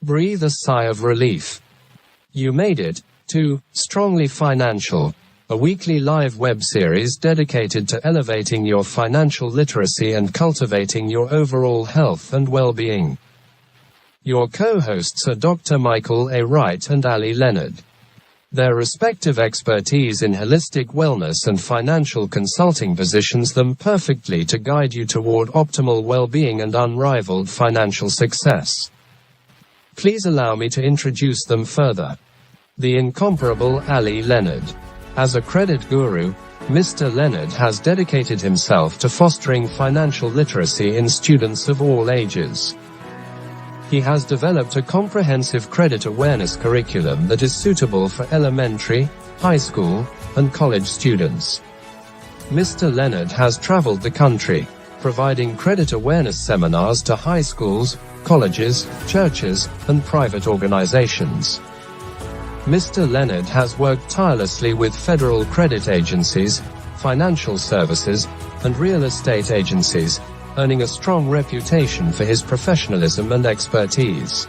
Breathe a sigh of relief. You made it to Strongly Financial, a weekly live web series dedicated to elevating your financial literacy and cultivating your overall health and well-being. Your co-hosts are Dr. Michael A. Wright and Ali Leonard. Their respective expertise in holistic wellness and financial consulting positions them perfectly to guide you toward optimal well-being and unrivaled financial success. Please allow me to introduce them further. The incomparable Ali Leonard. As a credit guru, Mr. Leonard has dedicated himself to fostering financial literacy in students of all ages. He has developed a comprehensive credit awareness curriculum that is suitable for elementary, high school, and college students. Mr. Leonard has traveled the country, providing credit awareness seminars to high schools, colleges, churches, and private organizations. Mr. Leonard has worked tirelessly with federal credit agencies, financial services, and real estate agencies, earning a strong reputation for his professionalism and expertise.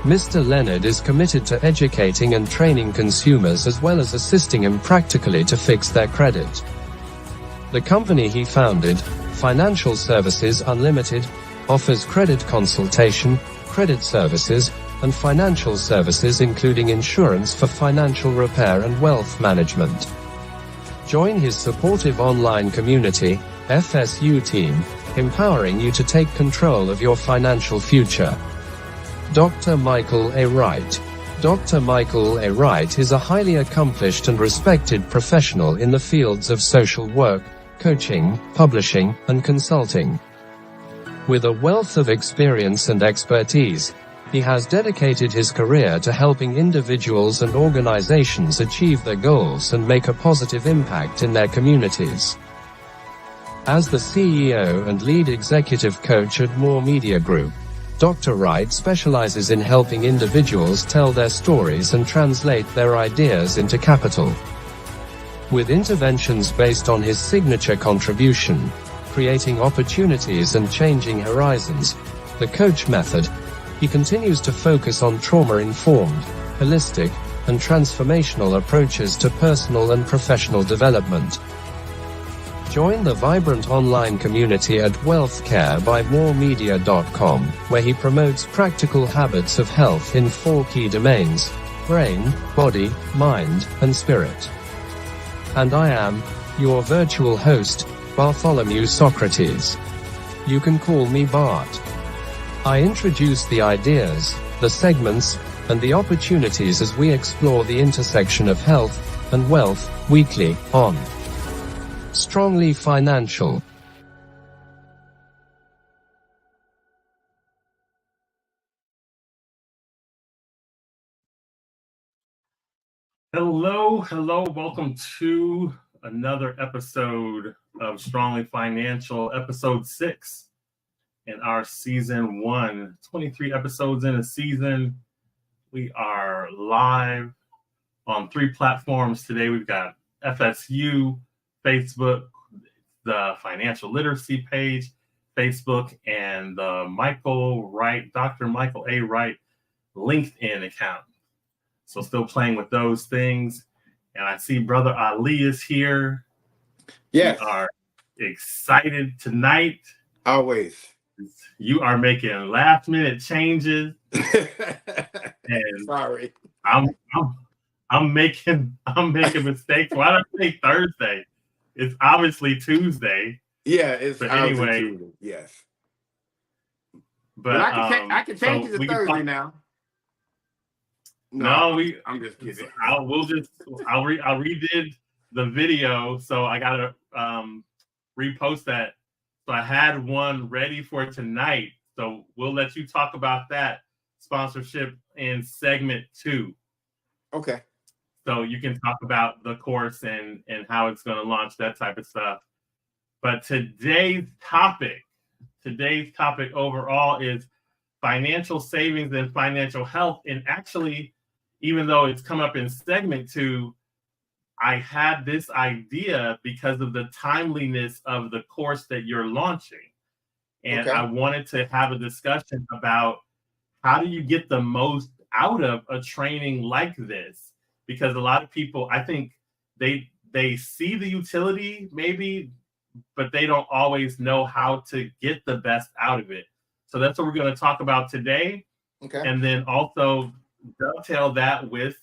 Mr. Leonard is committed to educating and training consumers as well as assisting them practically to fix their credit. The company he founded, Financial Services Unlimited, offers credit consultation, credit services, and financial services including insurance for financial repair and wealth management. Join his supportive online community, FSU team, empowering you to take control of your financial future. Dr. Michael A. Wright. Dr. Michael A. Wright is a highly accomplished and respected professional in the fields of social work, coaching, publishing, and consulting. With a wealth of experience and expertise, he has dedicated his career to helping individuals and organizations achieve their goals and make a positive impact in their communities. As the CEO and lead executive coach at More Media Group, Dr. Wright specializes in helping individuals tell their stories and translate their ideas into capital. With interventions based on his signature contribution, creating opportunities and changing horizons, the coach method, he continues to focus on trauma-informed, holistic, and transformational approaches to personal and professional development. Join the vibrant online community at wealthcarebymoremedia.com, where he promotes practical habits of health in 4 key domains: brain, body, mind, and spirit. And I am your virtual host, Bartholomew Socrates. You can call me Bart. I introduce the ideas, the segments, and the opportunities as we explore the intersection of health and wealth weekly on Strongly Financial. Hello, welcome to another episode of Strongly Financial, episode 6 in our season 1. 23 episodes in a season. We are live on 3 platforms today. We've got FSU, Facebook, the Financial Literacy page, Facebook, and the Michael Wright, Dr. Michael A. Wright LinkedIn account. So still playing with those things. And I see Brother Ali is here. Yes. We are excited tonight. Always. You are making last minute changes. And sorry. I'm making mistakes. Why don't I say Thursday? It's obviously Tuesday. Yeah, it's anyway. Tuesday. Yes. But I can change it to Thursday now. No, I'm just kidding. I redid the video, so I gotta repost that. So I had one ready for tonight. So we'll let you talk about that sponsorship in segment 2. Okay. So you can talk about the course and how it's going to launch, that type of stuff. But today's topic overall is financial savings and financial health. And actually, even though it's come up in segment 2, I had this idea because of the timeliness of the course that you're launching. And okay. I wanted to have a discussion about how do you get the most out of a training like this? Because a lot of people, I think they see the utility maybe, but they don't always know how to get the best out of it. So that's what we're going to talk about today. Okay. And then also dovetail that with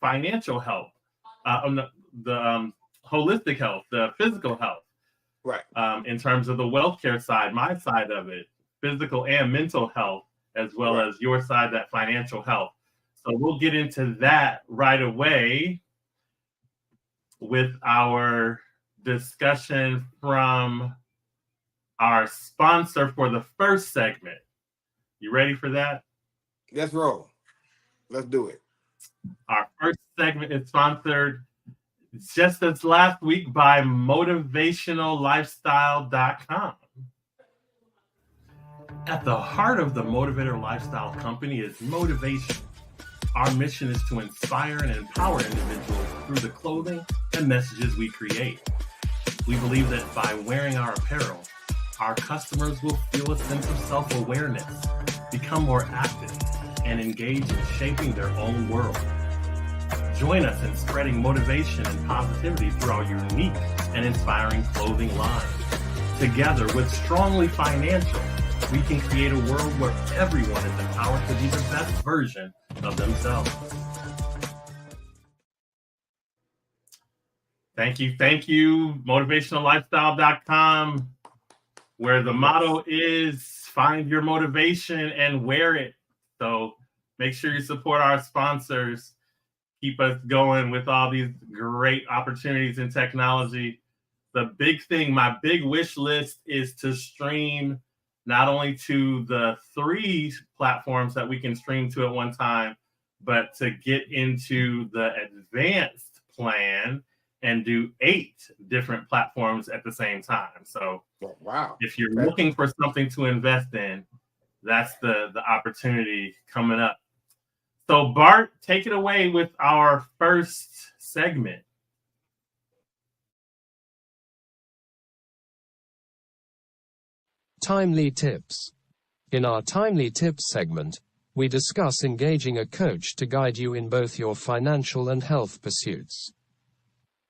financial health, the holistic health, the physical health. Right. In terms of the wealth care side, my side of it, physical and mental health, as well as your side, that financial health. So we'll get into that right away with our discussion from our sponsor for the first segment. You ready for that? Let's roll. Let's do it. Our first segment is sponsored just as last week by motivationallifestyle.com. At the heart of the Motivator Lifestyle Company is motivation. Our mission is to inspire and empower individuals through the clothing and messages we create. We believe that by wearing our apparel, our customers will feel a sense of self-awareness, become more active, and engage in shaping their own world. Join us in spreading motivation and positivity through our unique and inspiring clothing line. Together with Strongly Financial, we can create a world where everyone is empowered to be the best version of themselves. Thank you, motivationallifestyle.com, where the motto is find your motivation and wear it. So make sure you support our sponsors. Keep us going with all these great opportunities in technology. The big thing, my big wish list is to stream not only to the 3 platforms that we can stream to at one time, but to get into the advanced plan and do 8 different platforms at the same time. So wow, if you're looking for something to invest in, that's the opportunity coming up. So Bart, take it away with our first segment. Timely Tips. In our Timely Tips segment, we discuss engaging a coach to guide you in both your financial and health pursuits.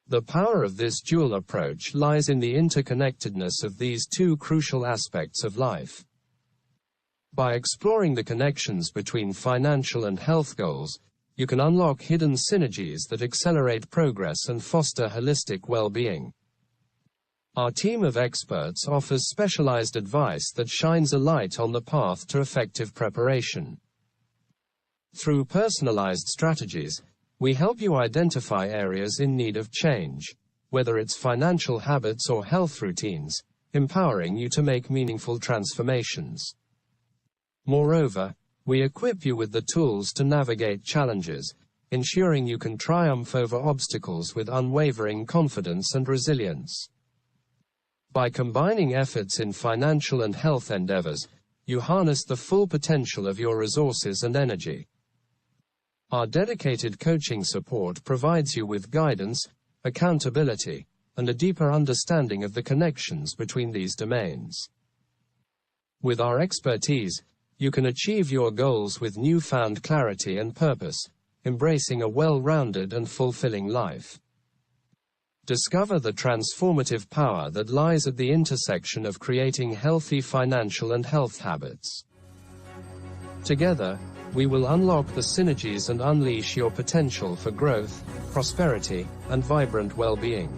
The power of this dual approach lies in the interconnectedness of these 2 crucial aspects of life. By exploring the connections between financial and health goals, you can unlock hidden synergies that accelerate progress and foster holistic well-being. Our team of experts offers specialized advice that shines a light on the path to effective preparation. Through personalized strategies, we help you identify areas in need of change, whether it's financial habits or health routines, empowering you to make meaningful transformations. Moreover, we equip you with the tools to navigate challenges, ensuring you can triumph over obstacles with unwavering confidence and resilience. By combining efforts in financial and health endeavors, you harness the full potential of your resources and energy. Our dedicated coaching support provides you with guidance, accountability, and a deeper understanding of the connections between these domains. With our expertise, you can achieve your goals with newfound clarity and purpose, embracing a well-rounded and fulfilling life. Discover the transformative power that lies at the intersection of creating healthy financial and health habits. Together, we will unlock the synergies and unleash your potential for growth, prosperity, and vibrant well-being.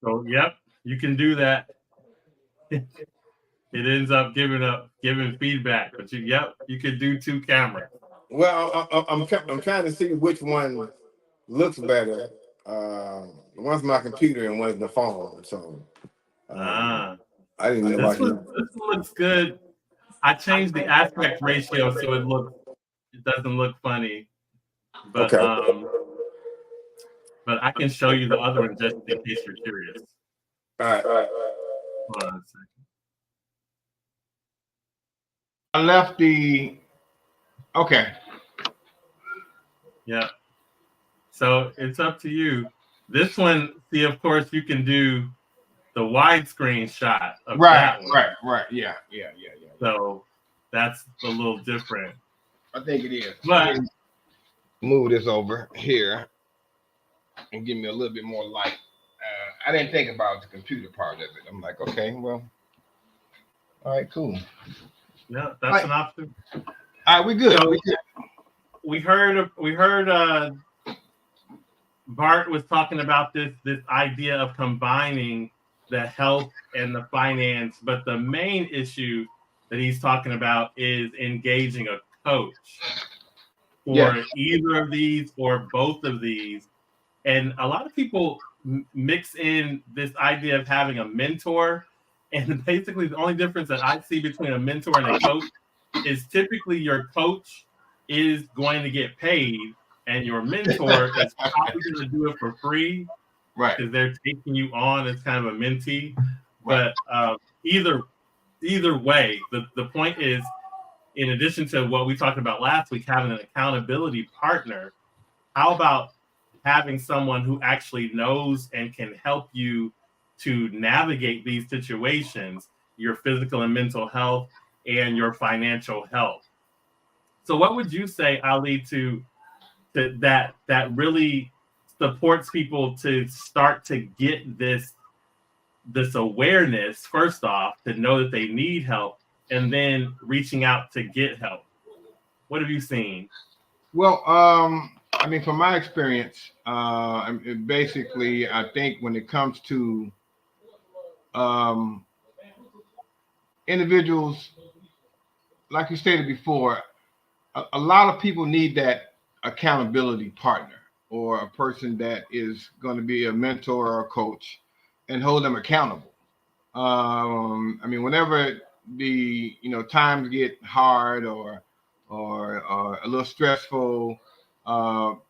So, yep, you can do that. It ends up giving feedback, but you can do 2 cameras. Well, I'm trying to see which one looks better. One's my computer and one's the phone. So I didn't know this looks good. I changed the aspect ratio so it doesn't look funny. But Okay. but I can show you the other one just in case you're curious. All right. Hold on a second. I left the. Okay. Yeah. So it's up to you. This one, see, of course, you can do the widescreen shot of that one. Right. Yeah. So that's a little different. I think it is. But move this over here and give me a little bit more light. I didn't think about the computer part of it. I'm like, okay, well, all right, cool. yeah, that's an option. All right, we good. So we heard Bart was talking about this idea of combining the health and the finance, but the main issue that he's talking about is engaging a coach for either of these or both of these. And a lot of people mix in this idea of having a mentor, and basically the only difference that I see between a mentor and a coach is typically your coach is going to get paid and your mentor is probably going to do it for free, right? Because they're taking you on as kind of a mentee. Right. But either way, the point is, in addition to what we talked about last week, having an accountability partner, how about having someone who actually knows and can help you to navigate these situations, your physical and mental health and your financial health? So what would you say, Ali, to that really supports people to start to get this awareness, first off, to know that they need help, and then reaching out to get help? What have you seen? Well, I mean, from my experience, basically, I think when it comes to individuals, like you stated before, a lot of people need that accountability partner or a person that is going to be a mentor or a coach and hold them accountable. I mean, whenever the times get hard or a little stressful,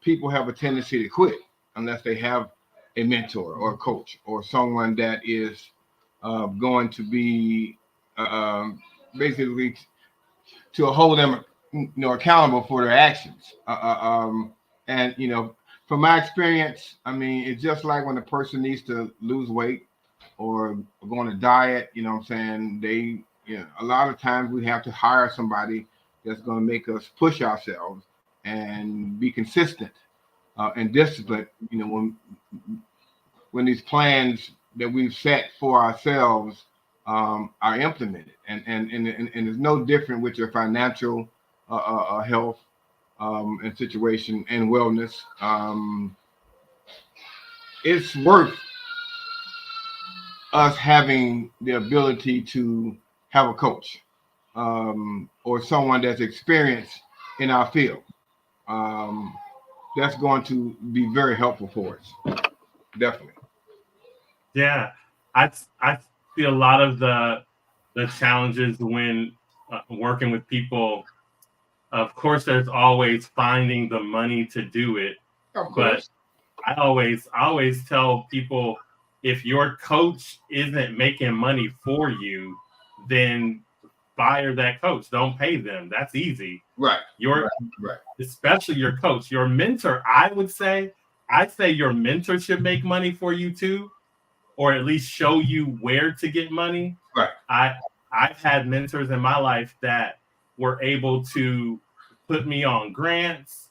people have a tendency to quit unless they have a mentor or a coach or someone that is going to be basically to hold them accountable for their actions. And from my experience, I mean, it's just like when a person needs to lose weight or go on a diet, what I'm saying, a lot of times we have to hire somebody that's going to make us push ourselves and be consistent and disciplined, when these plans that we've set for ourselves are implemented. And it's no different with your financial health and situation and wellness. It's worth us having the ability to have a coach or someone that's experienced in our field. That's going to be very helpful for us. Definitely. Yeah, I see a lot of the challenges when working with people. Of course, there's always finding the money to do it. Of course. But I always tell people, if your coach isn't making money for you, then fire that coach. Don't pay them. That's easy. Right. Especially your coach. Your mentor, I'd say your mentor should make money for you too, or at least show you where to get money. Right. I've had mentors in my life that were able to put me on grants,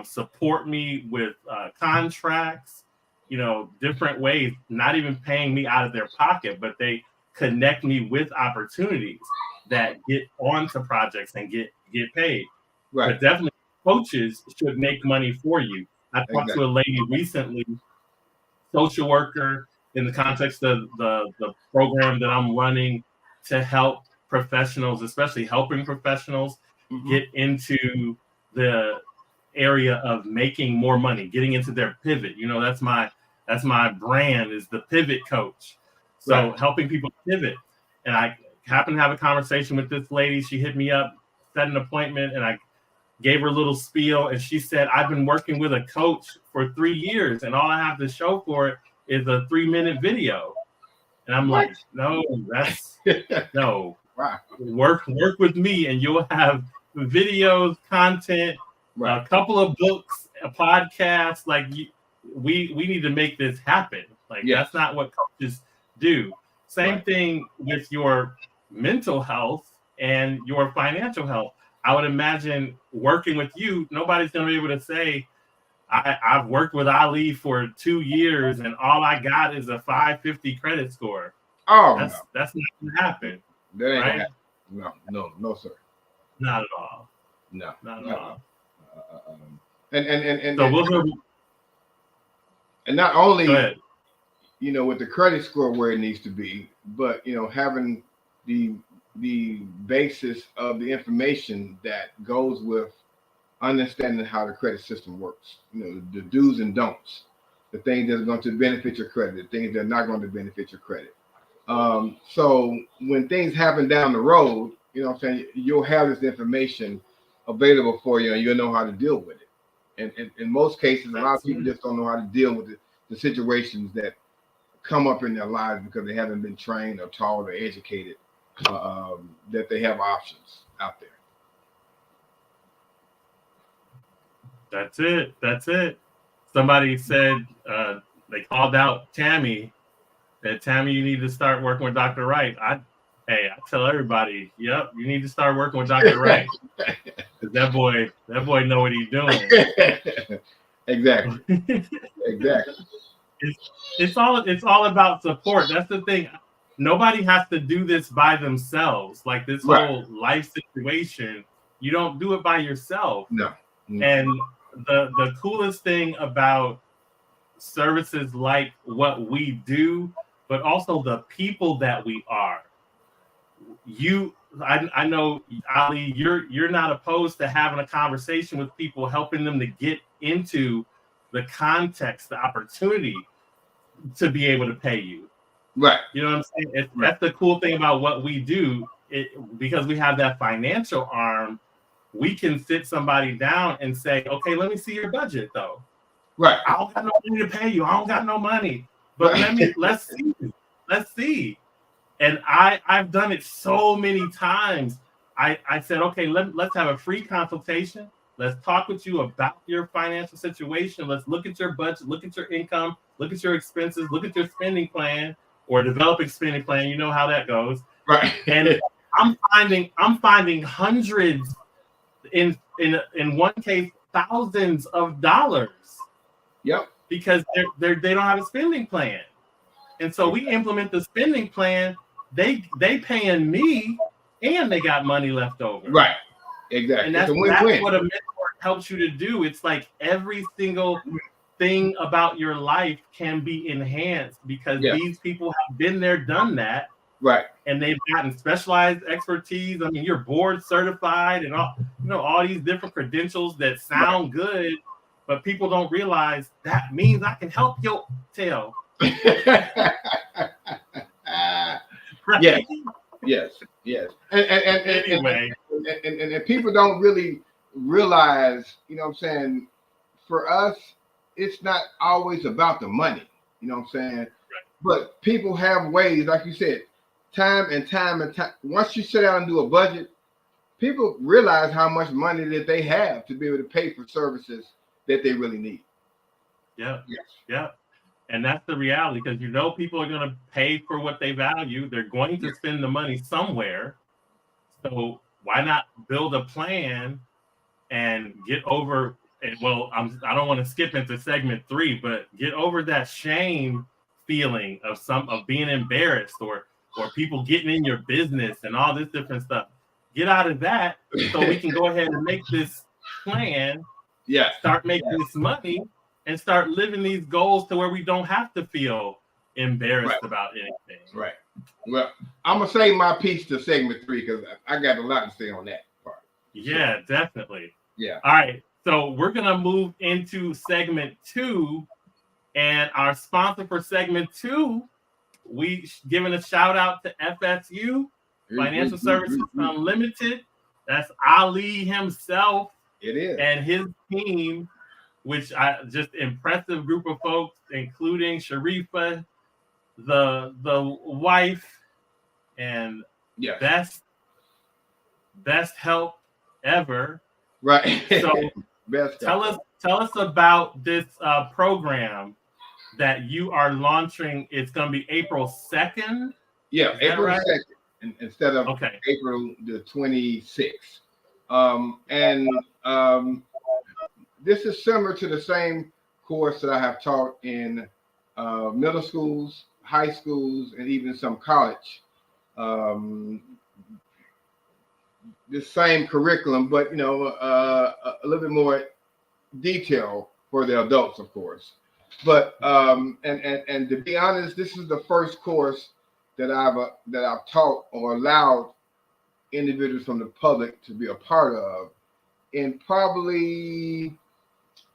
support me with contracts, different ways, not even paying me out of their pocket, but they connect me with opportunities that get onto projects and get paid. Right. But definitely coaches should make money for you. I talked to a lady recently, social worker, in the context of the program that I'm running to help professionals, especially helping professionals get into the area of making more money, getting into their pivot. That's my brand, is the pivot coach. So helping people pivot. And I happened to have a conversation with this lady. She hit me up, set an appointment, and I gave her a little spiel. And she said, I've been working with a coach for 3 years, and all I have to show for it is a 3-minute video. And I'm like, no, that's no. Wow. Work with me, and you'll have videos, content, a couple of books, a podcast. Like we need to make this happen. Like that's not what coaches do. Same thing with your mental health and your financial health. I would imagine working with you, nobody's going to be able to say, I've worked with Ali for 2 years and all I got is a 550 credit score. Oh, that's not going to happen. That ain't right? No, sir. Not at all. No, not at all. And so we'll go. And not only, with the credit score where it needs to be, but having the basis of the information that goes with understanding how the credit system works. The do's and don'ts, the things that are going to benefit your credit, the things that are not going to benefit your credit. So when things happen down the road, you'll have this information available for you and you'll know how to deal with it. And in most cases, a lot of people just don't know how to deal with the situations that come up in their lives because they haven't been trained or taught or educated that they have options out there. That's it. Somebody said they called out Tammy. That Tammy, you need to start working with Dr. Wright. I tell everybody, yep, you need to start working with Dr. Wright. Because that boy know what he's doing. Exactly. It's all about support. That's the thing. Nobody has to do this by themselves. Like this whole life situation, you don't do it by yourself. No. And the coolest thing about services like what we do, but also the people that we are. I know, Ali, you're not opposed to having a conversation with people, helping them to get into the context, the opportunity to be able to pay you. Right. You know what I'm saying? That's the cool thing about what we do. Because we have that financial arm, we can sit somebody down and say, okay, let me see your budget though. Right. I don't got no money to pay you. I don't got no money. But let's see. And I've done it so many times. I said, okay, let's have a free consultation. Let's talk with you about your financial situation. Let's look at your budget, look at your income, look at your expenses, look at your spending plan or develop a spending plan. You know how that goes. Right. And I'm finding hundreds, in one case, thousands of dollars. Yep. Because they don't have a spending plan. And so we implement the spending plan. They paying me and they got money left over. Right. Exactly. And that's what a mentor helps you to do. It's like every single thing about your life can be enhanced because these people have been there, done that. Right. And they've gotten specialized expertise. I mean, you're board certified and all these different credentials that sound good, but people don't realize that means I can help your tail. Right? Yes. And anyway. And people don't really realize, for us, it's not always about the money, Right. But people have ways, like you said, time and time. Once you sit down and do a budget, people realize how much money that they have to be able to pay for services that they really need. Yeah. And that's the reality because people are going to pay for what they value. They're going to spend the money somewhere. So why not build a plan and get over? I don't want to skip into segment 3, but get over that shame feeling of being embarrassed or people getting in your business and all this different stuff. Get out of that so we can go ahead and make this plan. Yeah. Start making this money. And start living these goals to where we don't have to feel embarrassed about anything. Right. Well, I'm gonna save my piece to segment 3 because I got a lot to say on that part. Yeah, definitely. Yeah. All right. So we're gonna move into segment 2, and our sponsor for segment 2, we giving a shout out to FSU. Financial Services Unlimited. That's Ali himself. It is. And his team, which I just impressive group of folks, including Sharifa, the wife, and best help ever. Right. So tell us about this program that you are launching. It's going to be April 2nd. Yeah, April 2nd instead of April the 26th. This is similar to the same course that I have taught in middle schools, high schools, and even some college. The same curriculum, but a little bit more detail for the adults, of course. But and to be honest, this is the first course that I've taught or allowed individuals from the public to be a part of in probably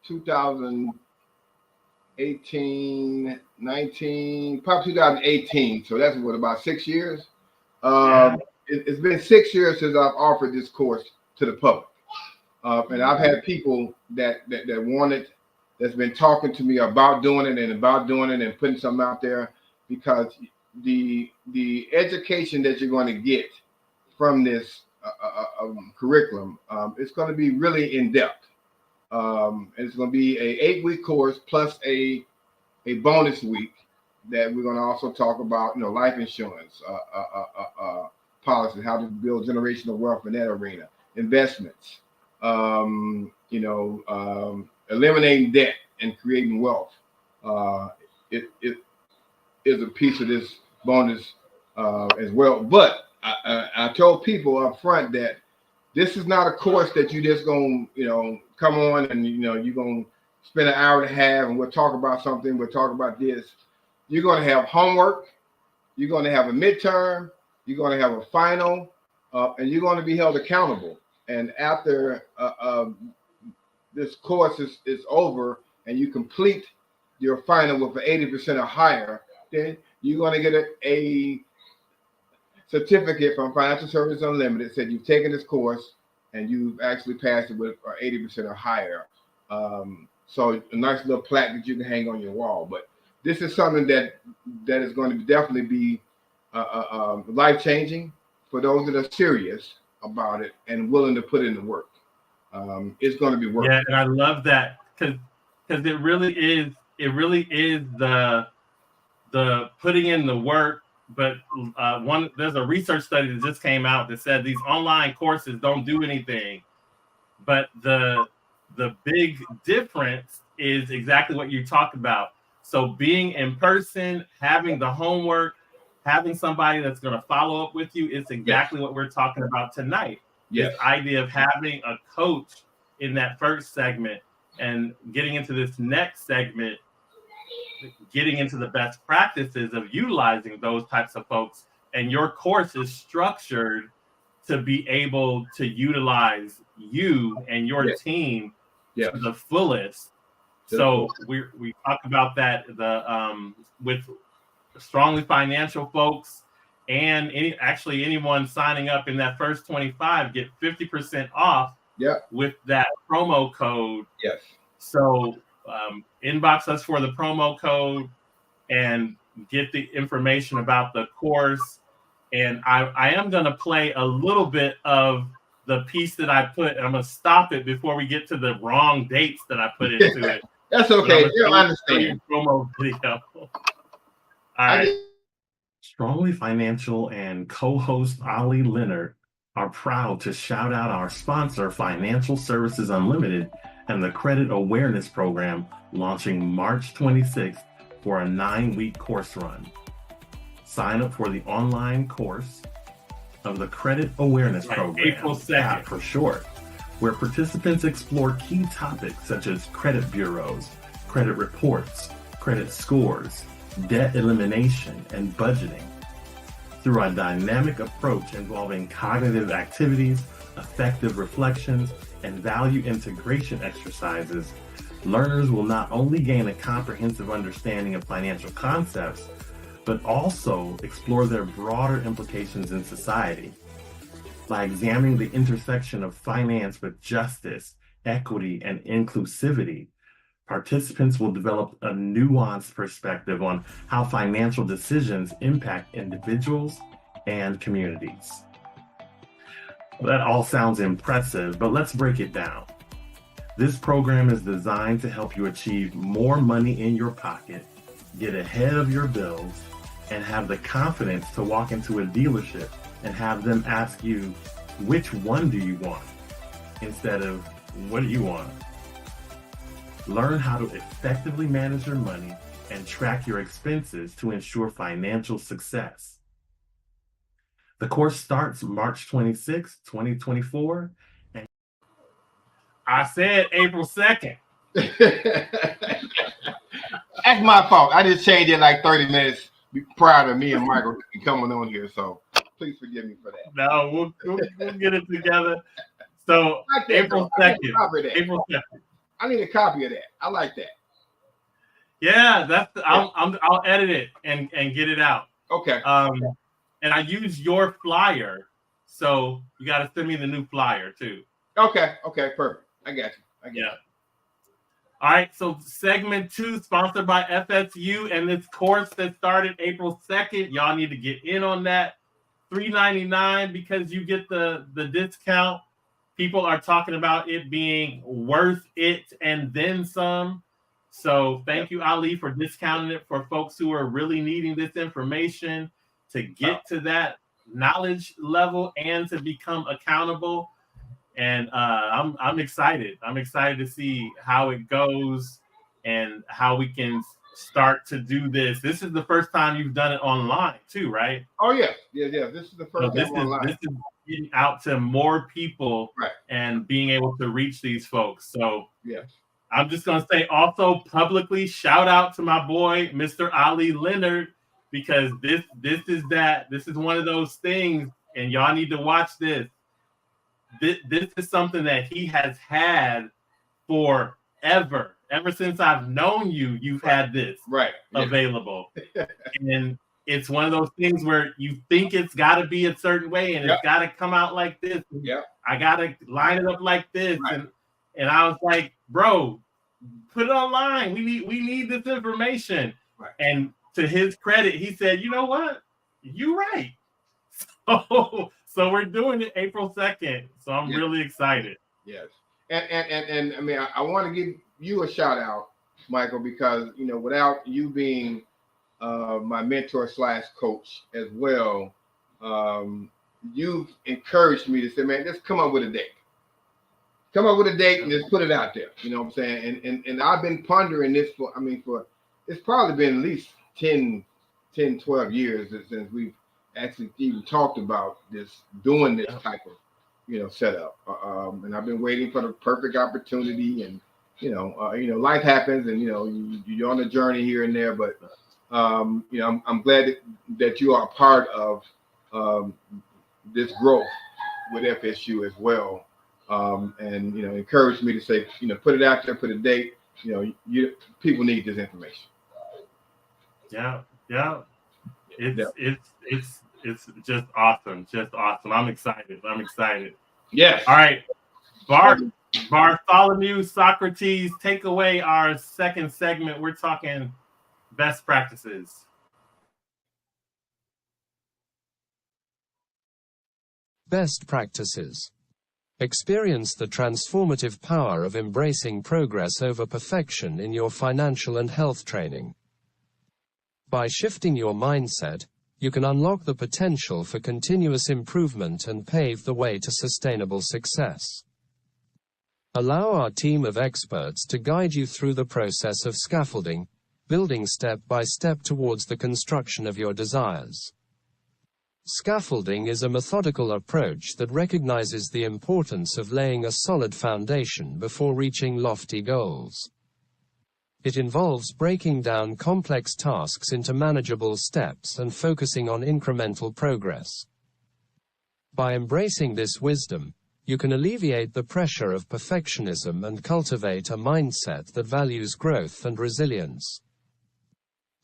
2018, 19, probably 2018. So that's what, about 6 years. It's been 6 years since I've offered this course to the public, and I've had people that wanted, that's been talking to me about doing it and putting something out there, because the education that you're going to get from this curriculum, it's going to be really in depth. And it's going to be a 8-week course plus a bonus week that we're going to also talk about, life insurance policy, how to build generational wealth in that arena, investments, eliminating debt and creating wealth. It is a piece of this bonus as well. But I told people up front that this is not a course that you just gonna, come on and you're gonna spend an hour and a half and we'll talk about something, we'll talk about this. You're gonna have homework, you're gonna have a midterm, you're gonna have a final, and you're gonna be held accountable. And after this course is over and you complete your final with an 80% or higher, then you're going to get a certificate from Financial Services Unlimited that you've taken this course and you've actually passed it with 80% or higher. So a nice little plaque that you can hang on your wall. But this is something that is going to definitely be life-changing for those that are serious about it and willing to put in the work. It's going to be work. Yeah, and I love that because it really is the putting in the work. But there's a research study that just came out that said these online courses don't do anything. But the big difference is exactly what you talked about. So being in person, having the homework, having somebody that's going to follow up with you, it's exactly what we're talking about tonight. Yes. This idea of having a coach in that first segment and getting into this next segment, getting into the best practices of utilizing those types of folks. And your course is structured to be able to utilize you and your team to the fullest. So we talk about that with Strongly Financial folks, and anyone signing up in that first 25 get 50% off with that promo code. Yes. So inbox us for the promo code and get the information about the course. And I am going to play a little bit of the piece that I put. I'm going to stop it before we get to the wrong dates that I put into it. That's okay. You understand. Promo video. All right. Strongly Financial and co-host Ali Leonard are proud to shout out our sponsor, Financial Services Unlimited, and the Credit Awareness Program launching March 26th for a 9-week course run. Sign up for the online course of the Credit Awareness Program, April 2nd for short, where participants explore key topics such as credit bureaus, credit reports, credit scores, debt elimination, and budgeting. Through a dynamic approach involving cognitive activities, effective reflections, and value integration exercises, learners will not only gain a comprehensive understanding of financial concepts, but also explore their broader implications in society. By examining the intersection of finance with justice, equity, and inclusivity, participants will develop a nuanced perspective on how financial decisions impact individuals and communities. Well, that all sounds impressive, but let's break it down. This program is designed to help you achieve more money in your pocket, get ahead of your bills, and have the confidence to walk into a dealership and have them ask you, which one do you want? Instead of, what do you want? Learn how to effectively manage your money and track your expenses to ensure financial success. The course starts March 26, 2024. And I said April 2nd. That's my fault. I just changed it like 30 minutes prior to me and Michael coming on here. So please forgive me for that. No, we'll get it together. So April 2nd. April 2nd. I need a copy of that. I like that. Yeah, I'll edit it and get it out. Okay. And I use your flyer, so you got to send me the new flyer too. Okay, perfect. I got you. All right, so segment 2, sponsored by FSU, and this course that started April 2nd. Y'all need to get in on that. $3.99 because you get the discount. People are talking about it being worth it and then some. So thank you, Ali, for discounting it for folks who are really needing this information to get to that knowledge level and to become accountable. And I'm excited. I'm excited to see how it goes and how we can start to do this. This is the first time you've done it online too, right? Oh, yeah. This is the first time online. This is getting out to more people, right, and being able to reach these folks. So yes. I'm just going to say also publicly shout out to my boy, Mr. Ali Leonard, because this is one of those things, and y'all need to watch this. This is something that he has had forever. Ever since I've known you, you've had this available. And it's one of those things where you think it's got to be a certain way, and it's got to come out like this. I got to line it up like this. And I was like, bro, put it online. We need this information. Right. And to his credit, he said, you know what? You're right. So we're doing it April 2nd. So I'm really excited. Yes. And I mean, I want to give you a shout out, Michael, because, you know, without you being my mentor / coach as well, you've encouraged me to say, man, just come up with a date. Come up with a date and just put it out there. You know what I'm saying? And I've been pondering this for it's probably been at least 10, 12 years since we've actually even talked about doing this type of, setup. And I've been waiting for the perfect opportunity, and, life happens, and, you're on a journey here and there, but, I'm glad that you are a part of this growth with FSU as well. And, encouraged me to say, put it out there, put a date, people need this information. Yeah. It's just awesome. I'm excited. Yes. All right. Bartholomew Socrates, take away our second segment. We're talking best practices. Best practices. Experience the transformative power of embracing progress over perfection in your financial and health training. By shifting your mindset, you can unlock the potential for continuous improvement and pave the way to sustainable success. Allow our team of experts to guide you through the process of scaffolding, building step by step towards the construction of your desires. Scaffolding is a methodical approach that recognizes the importance of laying a solid foundation before reaching lofty goals. It involves breaking down complex tasks into manageable steps and focusing on incremental progress. By embracing this wisdom, you can alleviate the pressure of perfectionism and cultivate a mindset that values growth and resilience.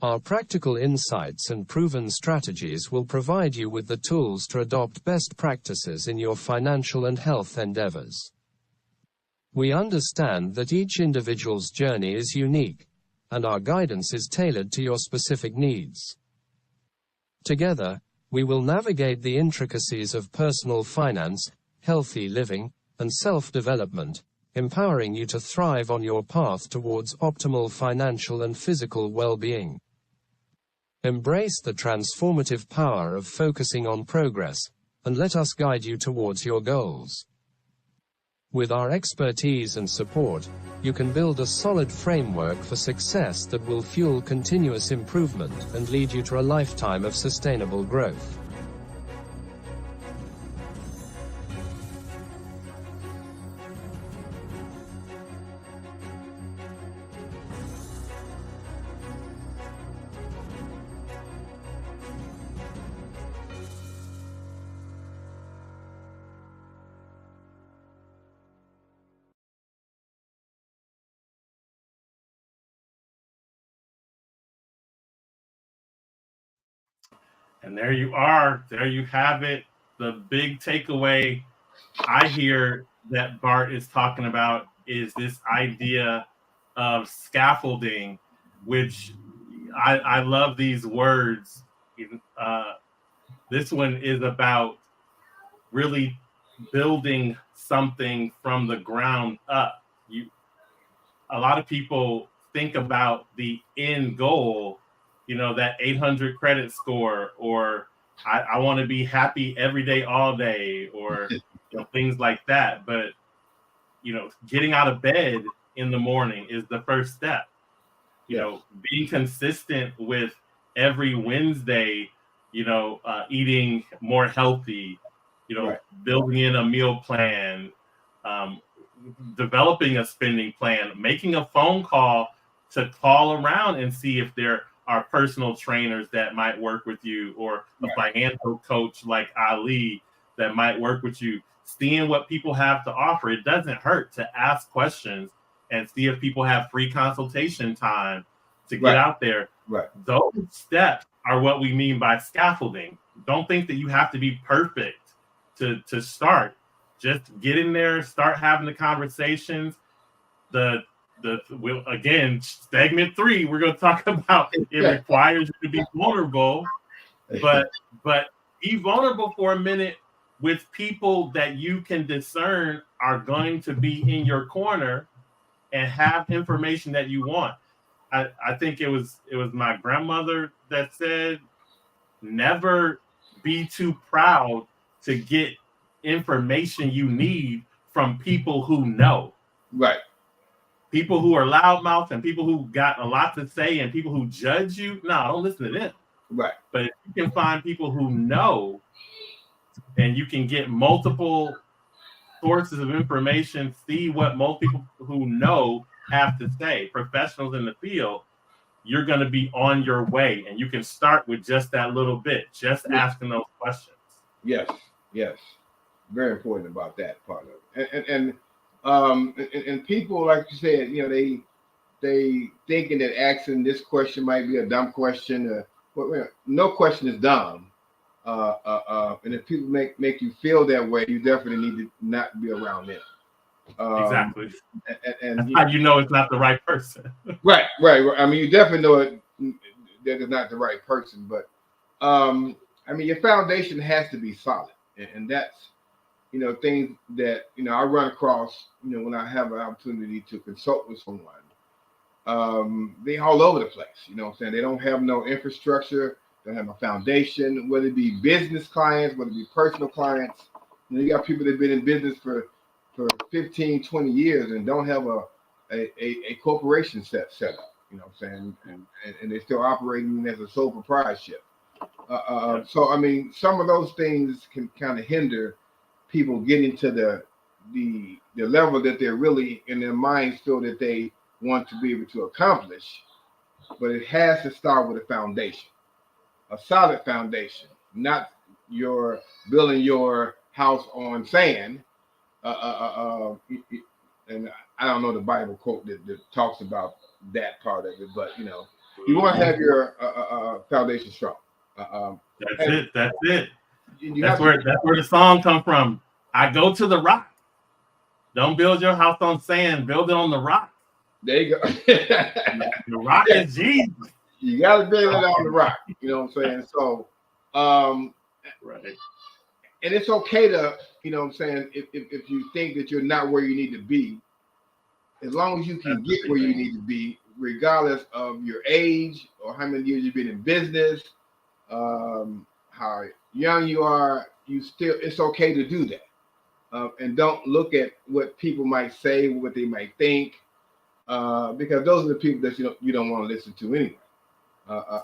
Our practical insights and proven strategies will provide you with the tools to adopt best practices in your financial and health endeavors. We understand that each individual's journey is unique, and our guidance is tailored to your specific needs. Together, we will navigate the intricacies of personal finance, healthy living, and self-development, empowering you to thrive on your path towards optimal financial and physical well-being. Embrace the transformative power of focusing on progress, and let us guide you towards your goals. With our expertise and support, you can build a solid framework for success that will fuel continuous improvement and lead you to a lifetime of sustainable growth. And there you are. There you have it. The big takeaway I hear that Bart is talking about is this idea of scaffolding, which I love these words. This one is about really building something from the ground up. A lot of people think about the end goal, that 800 credit score, or I want to be happy every day, all day, or things like that. But, getting out of bed in the morning is the first step. Being consistent with every Wednesday, eating more healthy, Right. building in a meal plan, developing a spending plan, making a phone call to call around and see if there are personal trainers that might work with you, or a financial coach like Ali that might work with you, seeing what people have to offer. It doesn't hurt to ask questions and see if people have free consultation time to get out there. Right. Those steps are what we mean by scaffolding. Don't think that you have to be perfect to start. Just get in there, start having the conversations. Again, segment 3, we're going to talk about it requires you to be vulnerable, but be vulnerable for a minute with people that you can discern are going to be in your corner and have information that you want. I think it was my grandmother that said, never be too proud to get information you need from people who know. Right. People who are loudmouth and people who got a lot to say and people who judge you, no, don't listen to them. Right. But if you can find people who know, and you can get multiple sources of information, see what most people who know have to say, professionals in the field, you're going to be on your way. And you can start with just that little bit, just asking those questions. Yes. Very important about that part of it. And people, like you said, they thinking that asking this question might be a dumb question. No question is dumb. And if people make you feel that way, you definitely need to not be around them. Exactly. And that's how you know it's not the right person. Right. I mean, you definitely know that it's not the right person. But your foundation has to be solid, and that's things that I run across when I have an opportunity to consult with someone. They all over the place. What I'm saying? They don't have no infrastructure. They have a foundation, whether it be business clients, whether it be personal clients. You got people that have been in business for 15, 20 years and don't have a corporation set up. What I'm saying? And they're still operating as a sole proprietorship. So, some of those things can kind of hinder people getting to the level that they're really in their minds feel that they want to be able to accomplish. But it has to start with a foundation. A solid foundation, not your building your house on sand. And I don't know the Bible quote that talks about that part of it, but You want to have your foundation strong. That's it. You That's where the song come from. I go to the rock. Don't build your house on sand. Build it on the rock. There you go. The rock is Jesus. You got to build it on the rock. You know what I'm saying? So, right. And it's okay to, you know what I'm saying, if you think that you're not where you need to be, as long as you can get where you need to be, regardless of your age or how many years you've been in business, how young you are, it's okay to do that. And don't look at what people might say, what they might think, because those are the people that you don't want to listen to anyway.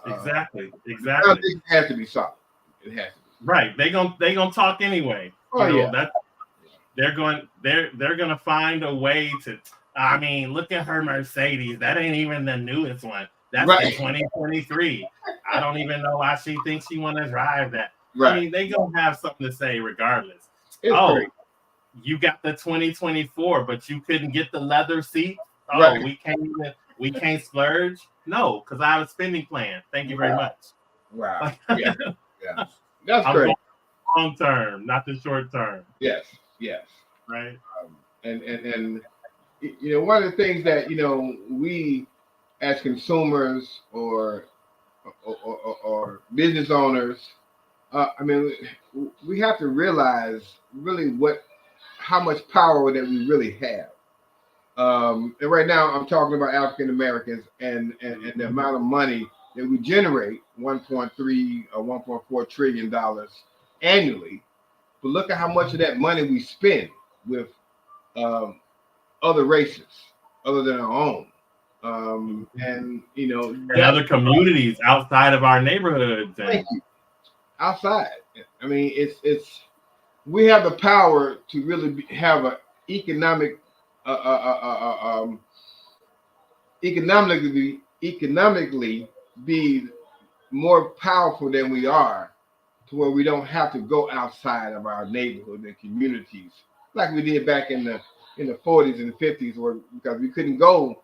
Exactly. It has to be solid. It has to be. Right. They gonna talk anyway. They're gonna find a way to. I mean, look at her Mercedes. That ain't even the newest one. That's the 2023. I don't even know why she thinks she want to drive that. Right. I mean, they gonna have something to say regardless. Great. You got the 2024, but you couldn't get the leather seat. Oh, we can't splurge. No, because I have a spending plan. Thank you very much. Wow. Yeah. That's great. Long term, not the short term. Yes. Right. And one of the things that we as consumers or business owners, we have to realize really how much power that we really have. And right now I'm talking about African Americans and the amount of money that we generate, $1.3 or $1.4 trillion annually. But look at how much of that money we spend with other races other than our own. And other communities outside of our neighborhoods. Thank you. Outside. I mean, it's we have the power to really have an economically be more powerful than we are, to where we don't have to go outside of our neighborhood and communities like we did back in the 40s and the 50s, because we couldn't go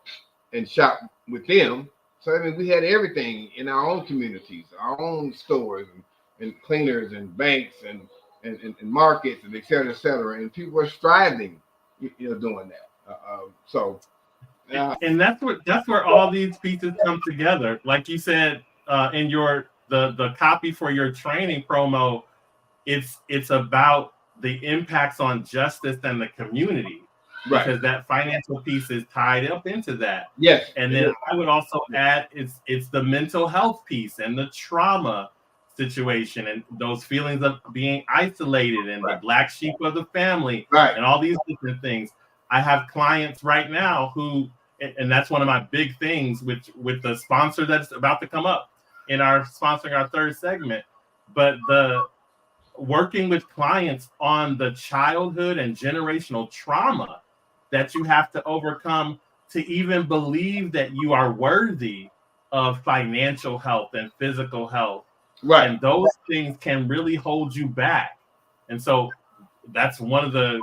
and shop with them. So we had everything in our own communities, our own stores and cleaners and banks and markets and et cetera, and people were striving, doing that. And that's where all these pieces come together. Like you said, in the copy for your training promo, it's about the impacts on justice and the community, because that financial piece is tied up into that. Yes. And then I would also add it's the mental health piece and the trauma situation and those feelings of being isolated and the black sheep of the family and all these different things. I have clients right now who, and that's one of my big things with the sponsor that's about to come up in our sponsoring our third segment, but the working with clients on the childhood and generational trauma that you have to overcome to even believe that you are worthy of financial health and physical health. Right. And those things can really hold you back. And so that's one of the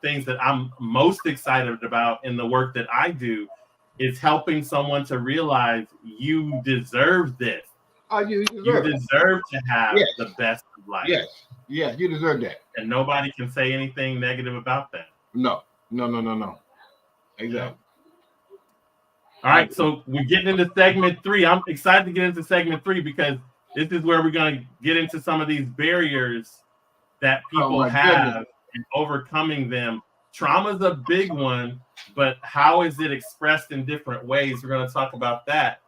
things that I'm most excited about in the work that I do, is helping someone to realize you deserve this. Oh, you deserve to have the best of life. Yes, you deserve that. And nobody can say anything negative about that. No. Exactly. All right, so we're getting into segment 3. I'm excited to get into segment 3 because this is where we're going to get into some of these barriers that people have and overcoming them. Trauma is a big one, but how is it expressed in different ways? We're going to talk about that.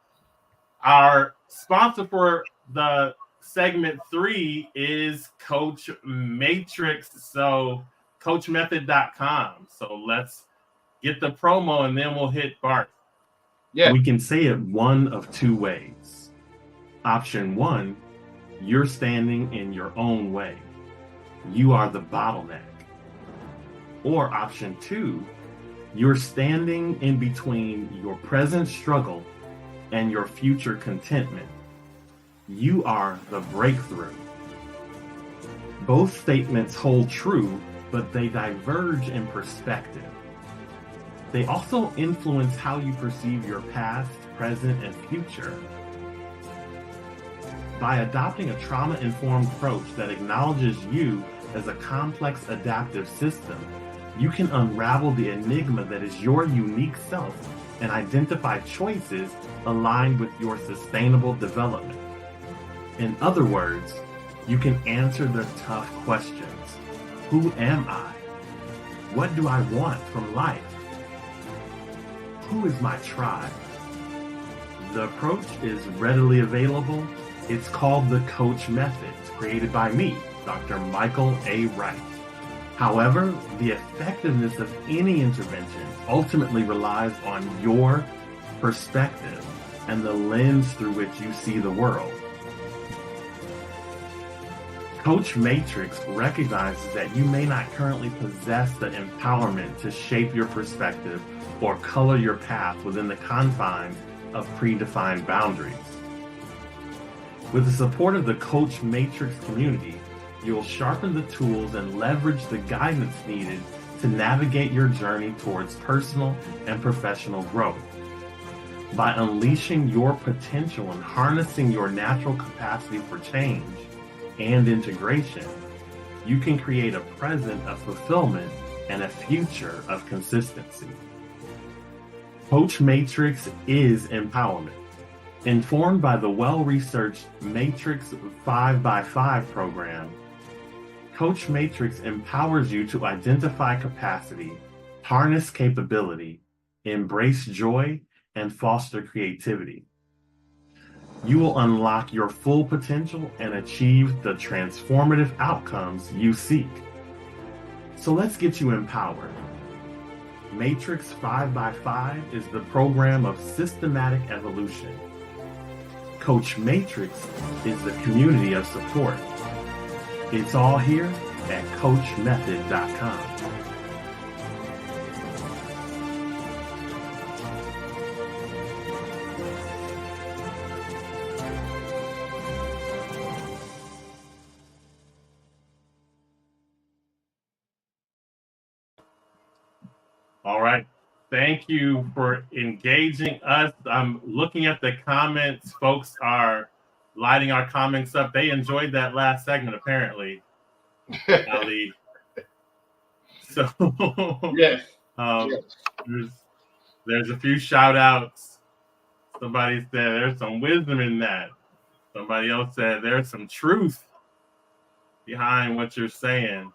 Our sponsor for the segment 3 is Coach Matrix. So coachmethod.com. So let's get the promo and then we'll hit Bart. Yeah. We can say it one of two ways. Option 1, you're standing in your own way. You are the bottleneck. Or option 2, you're standing in between your present struggle and your future contentment. You are the breakthrough. Both statements hold true, but they diverge in perspective. They also influence how you perceive your past, present, and future. By adopting a trauma-informed approach that acknowledges you as a complex adaptive system, you can unravel the enigma that is your unique self and identify choices aligned with your sustainable development. In other words, you can answer the tough questions. Who am I? What do I want from life? Who is my tribe? The approach is readily available. It's called the Coach Method, created by me, Dr. Michael A. Wright. However, the effectiveness of any intervention ultimately relies on your perspective and the lens through which you see the world. Coach Matrix recognizes that you may not currently possess the empowerment to shape your perspective or color your path within the confines of predefined boundaries. With the support of the Coach Matrix community, you'll sharpen the tools and leverage the guidance needed to navigate your journey towards personal and professional growth. By unleashing your potential and harnessing your natural capacity for change and integration, you can create a present of fulfillment and a future of consistency. Coach Matrix is empowerment. Informed by the well-researched Matrix 5x5 program, Coach Matrix empowers you to identify capacity, harness capability, embrace joy, and foster creativity. You will unlock your full potential and achieve the transformative outcomes you seek. So let's get you empowered. Matrix 5x5 is the program of systematic evolution. Coach Matrix is the community of support. It's all here at coachmethod.com. All right. Thank you for engaging us. I'm looking at the comments. Folks are lighting our comments up. They enjoyed that last segment, apparently. Ali. So Yes. There's a few shout outs. Somebody said there's some wisdom in that. Somebody else said there's some truth behind what you're saying.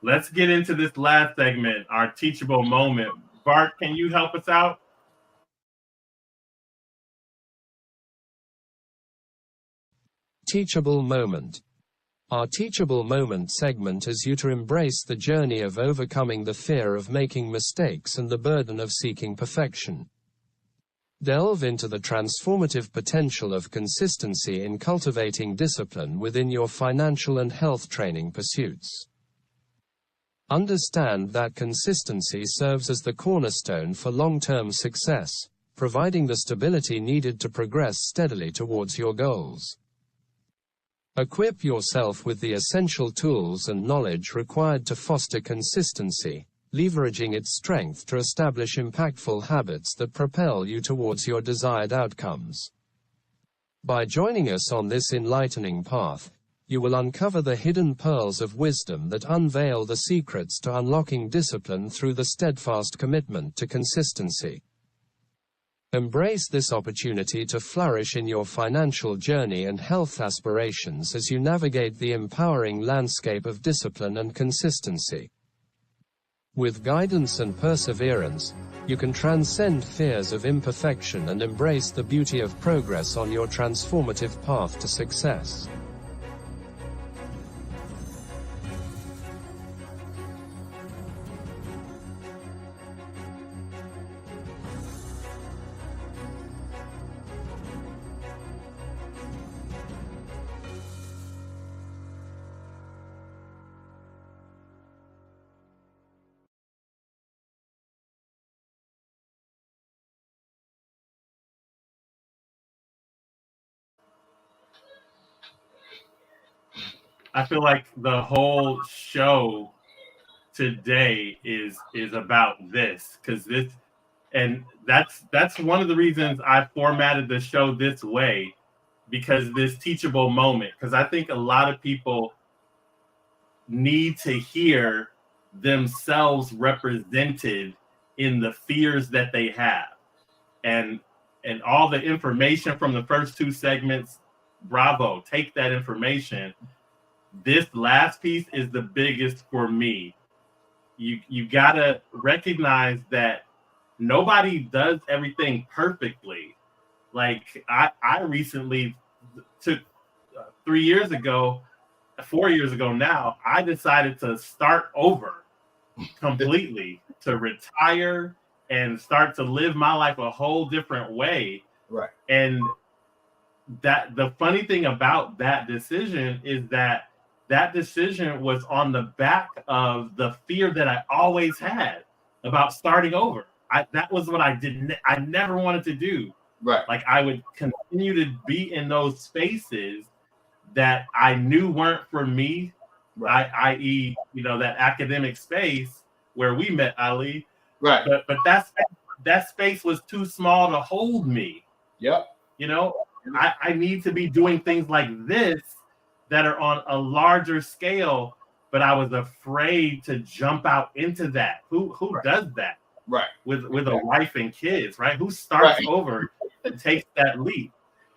Let's get into this last segment, our teachable moment. Bart, can you help us out? Teachable moment. Our teachable moment segment is you to embrace the journey of overcoming the fear of making mistakes and the burden of seeking perfection. Delve into the transformative potential of consistency in cultivating discipline within your financial and health training pursuits. Understand that consistency serves as the cornerstone for long-term success, providing the stability needed to progress steadily towards your goals. Equip yourself with the essential tools and knowledge required to foster consistency, leveraging its strength to establish impactful habits that propel you towards your desired outcomes. By joining us on this enlightening path, you will uncover the hidden pearls of wisdom that unveil the secrets to unlocking discipline through the steadfast commitment to consistency. Embrace this opportunity to flourish in your financial journey and health aspirations as you navigate the empowering landscape of discipline and consistency. With guidance and perseverance, you can transcend fears of imperfection and embrace the beauty of progress on your transformative path to success. I feel like the whole show today is about this, and that's one of the reasons I formatted the show this way, because this teachable moment, because I think a lot of people need to hear themselves represented in the fears that they have. And all the information from the first two segments, bravo, take that information. This last piece is the biggest for me. You gotta recognize that nobody does everything perfectly. Like I recently took 4 years ago now, I decided to start over completely, to retire and start to live my life a whole different way. Right. And that the funny thing about that decision is that decision was on the back of the fear that I always had about starting over. That was what I never wanted to do. Right. Like I would continue to be in those spaces that I knew weren't for me, right. i.e., that academic space where we met, Ali. Right. But that space was too small to hold me. Yep. I need to be doing things like this that are on a larger scale, but I was afraid to jump out into that. Who right. does that? Right. With a wife and kids, right? Who starts right. over and takes that leap?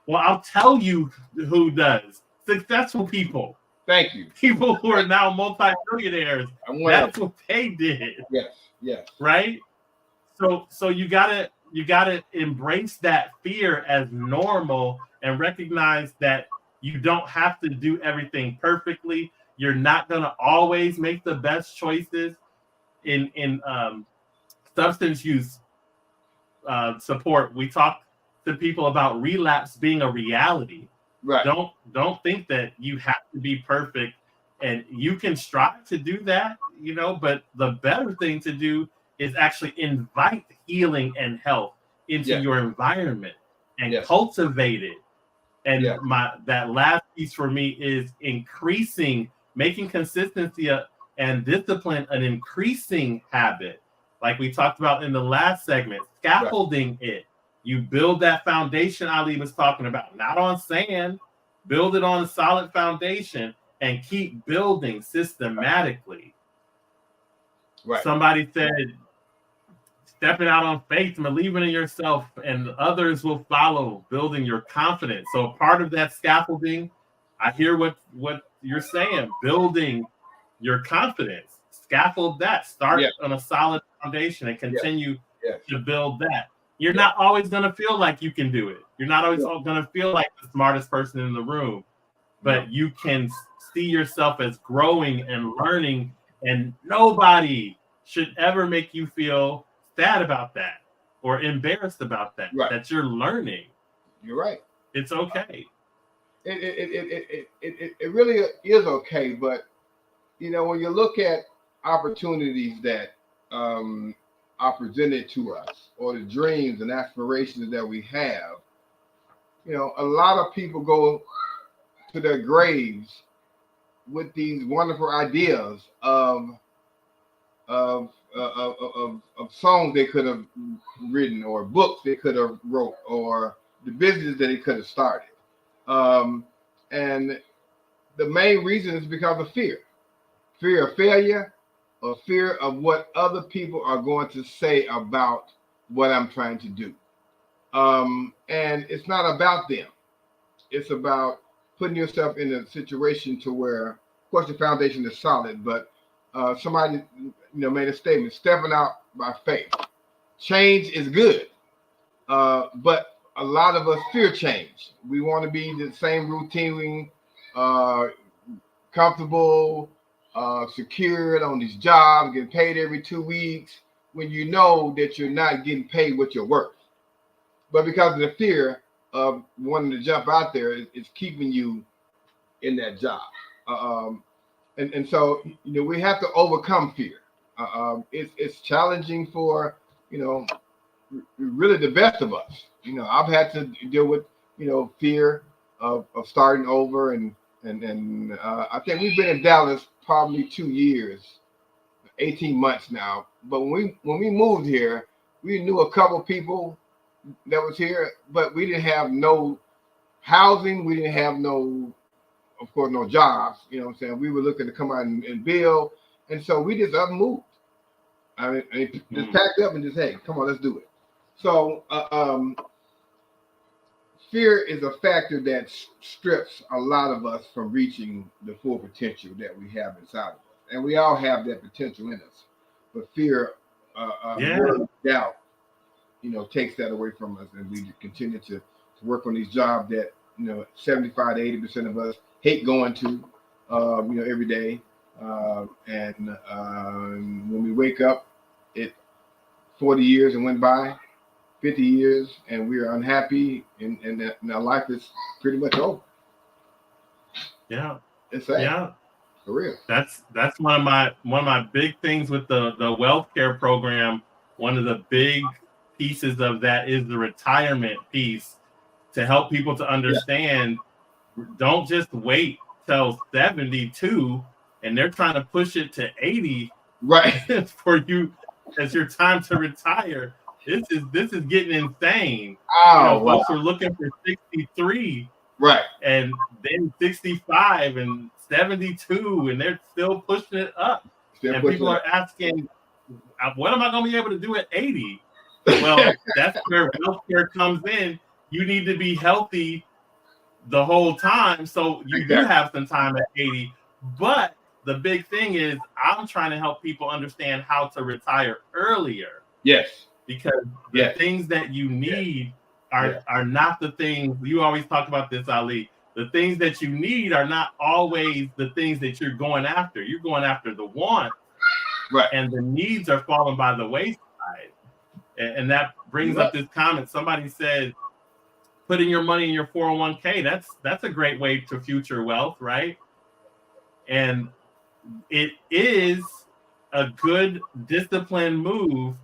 Well, I'll tell you who does. Successful people. Thank you. People who are now multi-millionaires. That's what they did. Yes. Yes. Right? So you gotta embrace that fear as normal and recognize that you don't have to do everything perfectly. You're not gonna always make the best choices in substance use support. We talk to people about relapse being a reality. Right. Don't think that you have to be perfect, and you can strive to do that, but the better thing to do is actually invite healing and health into your environment and cultivate it. And that last piece for me is making consistency and discipline an increasing habit. Like we talked about in the last segment, scaffolding it. You build that foundation Ali was talking about, not on sand. Build it on a solid foundation and keep building systematically. Right. Somebody said, stepping out on faith and believing in yourself, and others will follow, building your confidence. So part of that scaffolding, I hear what you're saying, building your confidence. Scaffold that. Start on a solid foundation and continue to build that. You're not always going to feel like you can do it. You're not always going to feel like the smartest person in the room, but you can see yourself as growing and learning, and nobody should ever make you feel sad about that or embarrassed about that, that you're learning. You're right. It's okay. It really is okay. But, when you look at opportunities that are presented to us, or the dreams and aspirations that we have, a lot of people go to their graves with these wonderful ideas of songs they could have written, or books they could have wrote, or the business that they could have started. And the main reason is because of fear of failure, or fear of what other people are going to say about what I'm trying to do. And it's not about them. It's about putting yourself in a situation to where, of course, the foundation is solid, but somebody made a statement, stepping out by faith. Change is good, but a lot of us fear change. We want to be the same routine, comfortable, secured on these jobs, getting paid every 2 weeks, when you know that you're not getting paid what you're worth. But because of the fear of wanting to jump out there, it's keeping you in that job. And so, we have to overcome fear. It's challenging for, really the best of us. I've had to deal with, fear of starting over. And I think we've been in Dallas probably 2 years, 18 months now. But when we moved here, we knew a couple people that was here, but we didn't have no housing. We didn't have no, of course, no jobs. You know what I'm saying? We were looking to come out and build. And so we just up and moved. I mean, just packed up and just, hey, come on, let's do it. So fear is a factor that strips a lot of us from reaching the full potential that we have inside of us. And we all have that potential in us. But fear, doubt, takes that away from us. And we continue to work on these jobs that, 75 to 80% of us hate going to, every day. And when we wake up, 40 years and went by, 50 years, and we are unhappy, and our life is pretty much over. Yeah, it's sad. Yeah, for real. That's one of my big things with the wealth care program. One of the big pieces of that is the retirement piece, to help people to understand. Don't just wait till 72, and they're trying to push it to 80, right? For you as your time to retire. This is getting insane. Oh, folks are looking for 63, right, and then 65 and 72, and they're still pushing it up. And people are asking, what am I going to be able to do at 80? Well, that's where healthcare comes in. You need to be healthy the whole time, so you do have some time at 80. But the big thing is, I'm trying to help people understand how to retire earlier. Yes. Because the things that you need are not the things you always talk about this, Ali. The things that you need are not always the things that you're going after. You're going after the want, right? And the needs are falling by the wayside. And that brings up this comment. Somebody said, putting your money in your 401k, that's a great way to future wealth, right? And it is a good disciplined move.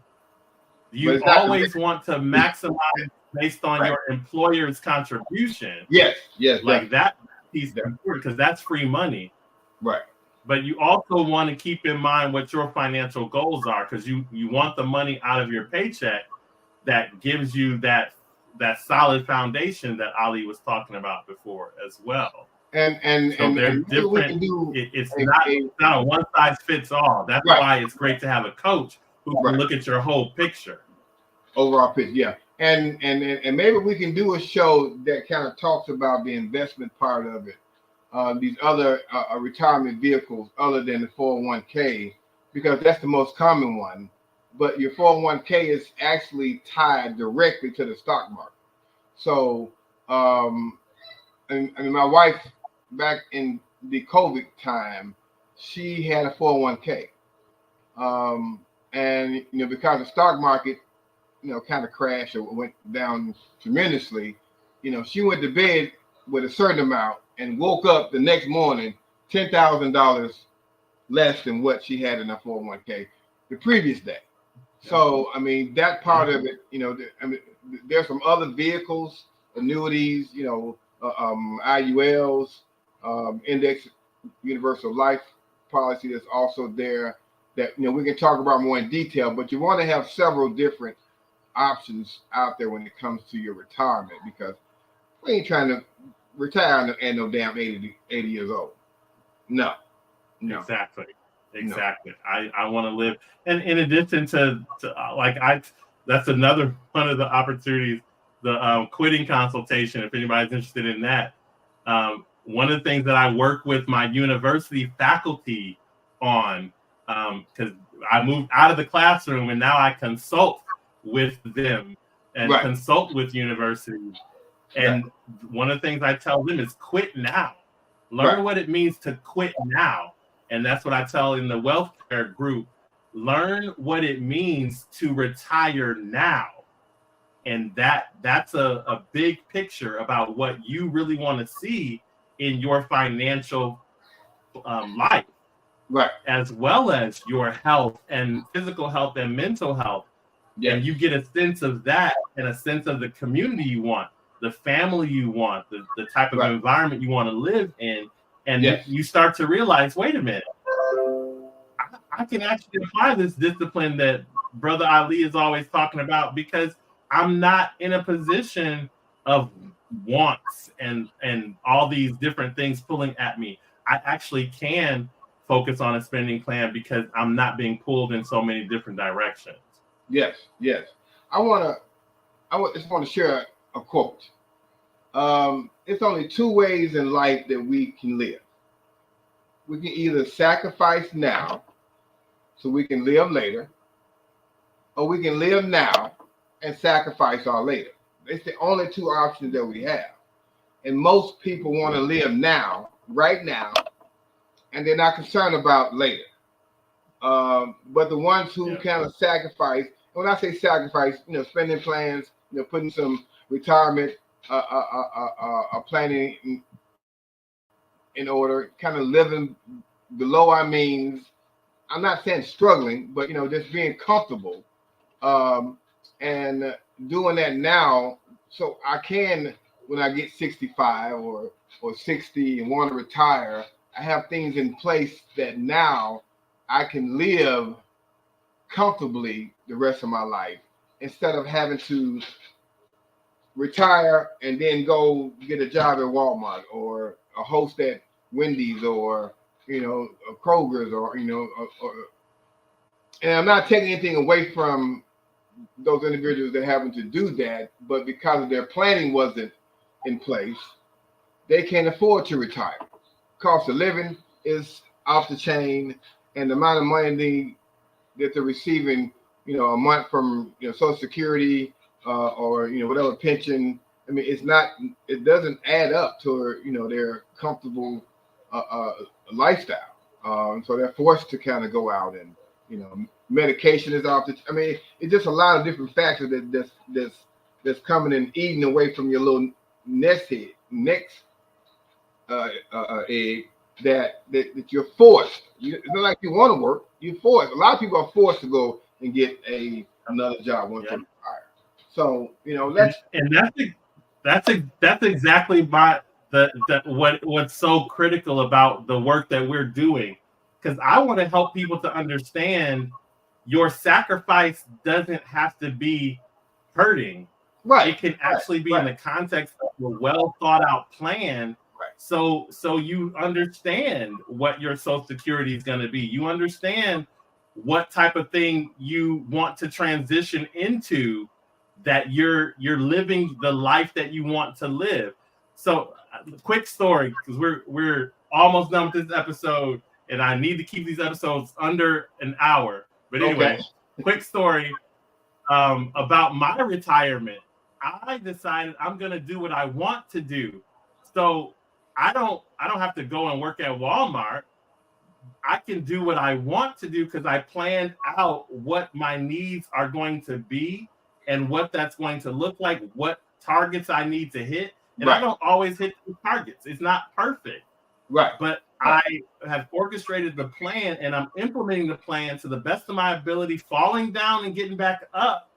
You always want to maximize based on your employer's contribution. Yes. Like that piece is important because that's free money. Right. But you also want to keep in mind what your financial goals are, because you want the money out of your paycheck that gives you that solid foundation that Ali was talking about before as well. And they're different. It's not a one size fits all. That's why it's great to have a coach who can look at your whole picture. Overall picture, yeah. And maybe we can do a show that kind of talks about the investment part of it. These other retirement vehicles other than the 401k, because that's the most common one. But your 401k is actually tied directly to the stock market. So, and my wife, back in the COVID time, she had a 401k. And, because the stock market, kind of crashed or went down tremendously, she went to bed with a certain amount and woke up the next morning $10,000 less than what she had in her 401k the previous day. So, that part of it, there's some other vehicles, annuities, IULs, index universal life policy that's also there that, we can talk about more in detail, but you want to have several different options out there when it comes to your retirement, because we ain't trying to retire at no damn 80 years old. No. Exactly. No. I want to live. And in addition to that's another one of the opportunities, the quitting consultation, if anybody's interested in that. One of the things that I work with my university faculty on, because I moved out of the classroom and now I consult with them and consult with universities. And one of the things I tell them is quit now. Learn what it means to quit now. And that's what I tell in the wealth care group. Learn what it means to retire now. And that's a big picture about what you really want to see in your financial life. Right. As well as your health and physical health and mental health. Yes. And you get a sense of that and a sense of the community you want, the family you want, the type of environment you want to live in. And you start to realize, wait a minute, I can actually apply this discipline that Brother Ali is always talking about, because I'm not in a position of wants and all these different things pulling at me, I actually can focus on a spending plan because I'm not being pulled in so many different directions. Yes. I just want to share a quote. It's only two ways in life that we can live. We can either sacrifice now so we can live later, or we can live now and sacrifice our later. It's the only two options that we have. And most people want to live now, right now, and they're not concerned about later. But the ones who kind of sacrifice, when I say sacrifice, spending plans, putting some retirement planning in order, kind of living below our means. I'm not saying struggling, but just being comfortable and doing that now, so I can, when I get 65 or 60 and want to retire, I have things in place that now I can live comfortably the rest of my life instead of having to retire and then go get a job at Walmart or a host at Wendy's or Kroger's or and I'm not taking anything away from those individuals that having to do that, but because their planning wasn't in place, they can't afford to retire. Cost of living is off the chain, and the amount of money that they're receiving, a month from Social Security or whatever pension. I mean, it doesn't add up to their comfortable lifestyle. So they're forced to kind of go out and medication is off the. I mean, it's just a lot of different factors that's coming and eating away from your little next egg that you're forced. It's not like you want to work. You're forced. A lot of people are forced to go and get another job once they retire. So that's exactly what's so critical about the work that we're doing, because I want to help people to understand your sacrifice doesn't have to be hurting. Right. It can actually be in the context of a well thought out plan. Right. So you understand what your Social Security is going to be. You understand what type of thing you want to transition into, that you're living the life that you want to live. So quick story, because we're almost done with this episode and I need to keep these episodes under an hour. But anyway, quick story about my retirement. I decided I'm going to do what I want to do. So I don't have to go and work at Walmart. I can do what I want to do because I planned out what my needs are going to be and what that's going to look like, what targets I need to hit. And I don't always hit the targets. It's not perfect. Right. But I have orchestrated the plan and I'm implementing the plan to the best of my ability, falling down and getting back up.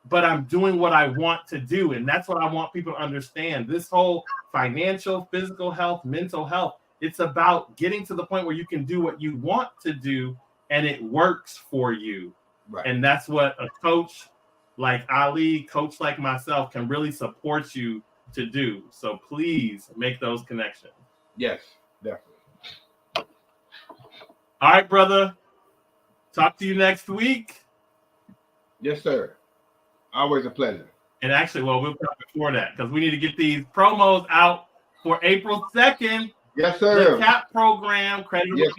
But I'm doing what I want to do. And that's what I want people to understand. This whole financial, physical health, mental health, it's about getting to the point where you can do what you want to do and it works for you. Right. And that's what a coach like Ali, coach like myself can really support you to do. So please make those connections. Yes, definitely. All right, brother. Talk to you next week. Yes, sir. Always a pleasure. And actually, well, we'll talk before that because we need to get these promos out for April 2nd. Yes, sir. The CAP program, credit. Yes,